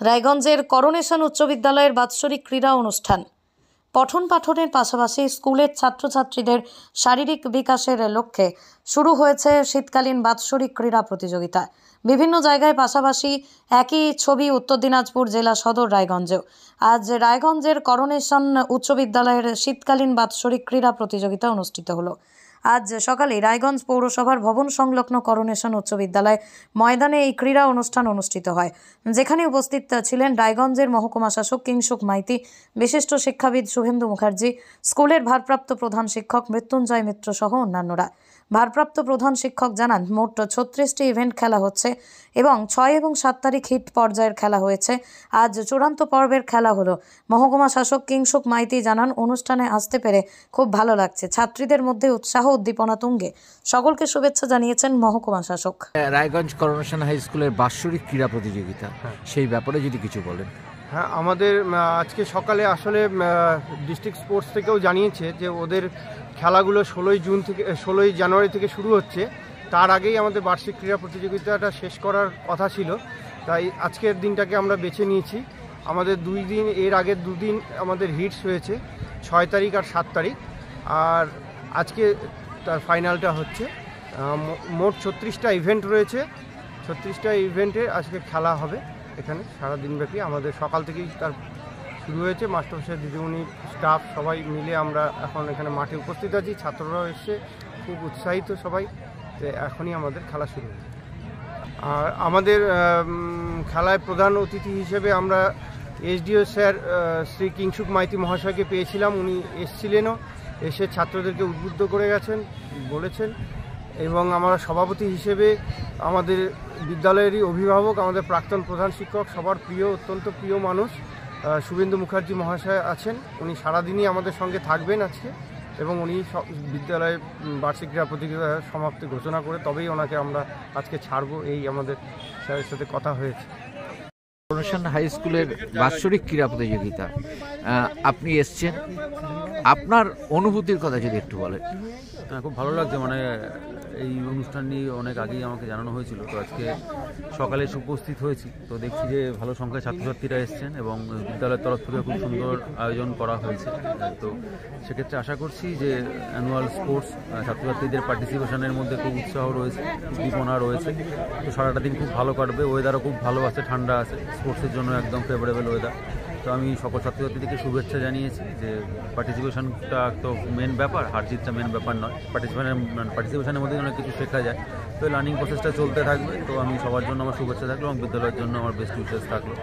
রায়গঞ্জের করোনেশন উচ্চ বিদ্যালয়ের বাৎসরিক ক্রীড়া অনুষ্ঠান। পঠন পাঠনের পাশাপাশি স্কুলের ছাত্রছাত্রীদের শারীরিক বিকাশের লক্ষ্যে শুরু হয়েছে শীতকালীন বাৎসরিক ক্রীড়া প্রতিযোগিতা। বিভিন্ন জায়গায় পাশাপাশি একই ছবি উত্তর দিনাজপুর জেলা সদর রায়গঞ্জেও। আজ রায়গঞ্জের করোনেশন উচ্চ বিদ্যালয়ের শীতকালীন বাৎসরিক ক্রীড়া প্রতিযোগিতা অনুষ্ঠিত হলো। আজ সকালে রায়গঞ্জ পৌরসভার ভবন সংলগ্ন করোনেশন উচ্চ বিদ্যালয় ময়দানে এই ক্রীড়া অনুষ্ঠান অনুষ্ঠিত হয়, যেখানে উপস্থিত ছিলেন রায়গঞ্জের মহকুমা শাসক কিংসুক মাইতি, বিশিষ্ট শিক্ষাবিদ শুভেন্দু মুখার্জি, স্কুলের ভারপ্রাপ্ত প্রধান শিক্ষক মৃত্যুঞ্জয় মিত্র সহ অন্যান্যরা। ভারপ্রাপ্ত প্রধান শিক্ষক জানান, মোট 36টি ইভেন্ট খেলা হচ্ছে এবং 6 এবং 7 তারিখ হিট পর্যায়ের খেলা হয়েছে। আজ চূড়ান্ত পর্বের খেলা হলো। মহকুমা শাসক কিংসুক মাইতি জানান, অনুষ্ঠানে আসতে পেরে খুব ভালো লাগছে। ছাত্রীদের মধ্যে উৎসাহ উদ্দীপনা তুঙ্গে। সকলকে শুভেচ্ছা জানিয়েছেন মহকুমা শাসক। রায়গঞ্জ করোনেশন হাই স্কুলের বাৎসরিক ক্রীড়া প্রতিযোগিতা, সেই ব্যাপারে যদি কিছু বলেন। হ্যাঁ, আমাদের আজকে সকালে আসলে ডিস্ট্রিক্ট স্পোর্টস থেকেও জানিয়েছে যে ওদের খেলাগুলো 16ই জানুয়ারি থেকে শুরু হচ্ছে। তার আগেই আমাদের বার্ষিক ক্রীড়া প্রতিযোগিতাটা শেষ করার কথা ছিল, তাই আজকের দিনটাকে আমরা বেছে নিয়েছি। আমাদের 2 দিন, এর আগের 2 দিন আমাদের হিটস হয়েছে, 6 তারিখ আর 7 তারিখ, আর আজকে তার ফাইনালটা হচ্ছে। মোট 36টা ইভেন্ট রয়েছে। 36টা ইভেন্টে আজকে খেলা হবে এখানে সারাদিনব্যাপী। আমাদের সকাল থেকেই তার শুরু হয়েছে। মাস্টারমশাই, দিদিমণি, স্টাফ সবাই মিলে আমরা এখন এখানে মাঠে উপস্থিত আছি। ছাত্ররাও এসে খুব উৎসাহিত সবাই। তো এখনই আমাদের খেলা শুরু হয়েছে। আর আমাদের খেলায় প্রধান অতিথি হিসেবে আমরা এসডিও স্যার শ্রী কিংসুক মাইতি মহাশয়কে পেয়েছিলাম। উনি এসছিলেনও, এসে ছাত্রদেরকে উদ্বুদ্ধ করে গেছেন, বলেছেন। এবং আমরা সভাপতি হিসেবে আমাদের বিদ্যালয়েরই অভিভাবক, আমাদের প্রাক্তন প্রধান শিক্ষক, সবার প্রিয়, অত্যন্ত প্রিয় মানুষ শুভেন্দু মুখার্জি মহাশয় আছেন। উনি সারাদিনই আমাদের সঙ্গে থাকবেন আজকে, এবং উনি বিদ্যালয়ে বার্ষিক ক্রীড়া প্রতিযোগিতা সমাপ্তি ঘোষণা করে তবেই ওনাকে আমরা আজকে ছাড়বো, এই আমাদের স্যারের সাথে কথা হয়েছে। করোনেশন হাই স্কুলের বাৎসরিক ক্রীড়া প্রতিযোগিতা আপনি এসছেন, আপনার অনুভূতির কথা যদি একটু বলেন। হ্যাঁ, খুব ভালো লাগছে। মানে এই অনুষ্ঠানটি অনেক আগেই আমাকে জানানো হয়েছিল, তো আজকে সকালে উপস্থিত হয়েছি। তো দেখছি যে ভালো সংখ্যায় ছাত্রছাত্রীরা এসছেন এবং বিদ্যালয়ের তরফ থেকে খুব সুন্দর আয়োজন করা হয়েছে। তো সেক্ষেত্রে আশা করছি যে অ্যানুয়াল স্পোর্টস ছাত্রছাত্রীদের পার্টিসিপেশনের মধ্যে খুব উৎসাহ রয়েছে, উদ্দীপনা রয়েছে। তো সারাটা দিন খুব ভালো কাটবে। ওয়েদারও খুব ভালো আছে, ঠান্ডা আছে, স্পোর্টসের জন্য একদম ফেভারেবল ওয়েদার। তো আমি সকল ছাত্রছাত্রীদেরকে শুভেচ্ছা জানিয়েছি যে পার্টিসিপেশনটা তো মেন ব্যাপার, হার জিতটা মেন ব্যাপার নয়। পার্টিসিপেশনের মধ্যে অনেক কিছু শেখা যায়। তো এই লার্নিং প্রসেসটা চলতে থাকবে। তো আমি সবার জন্য আমার শুভেচ্ছা থাকলো এবং বিদ্যালয়ের জন্য আমার বেস্ট উইশেস থাকলো।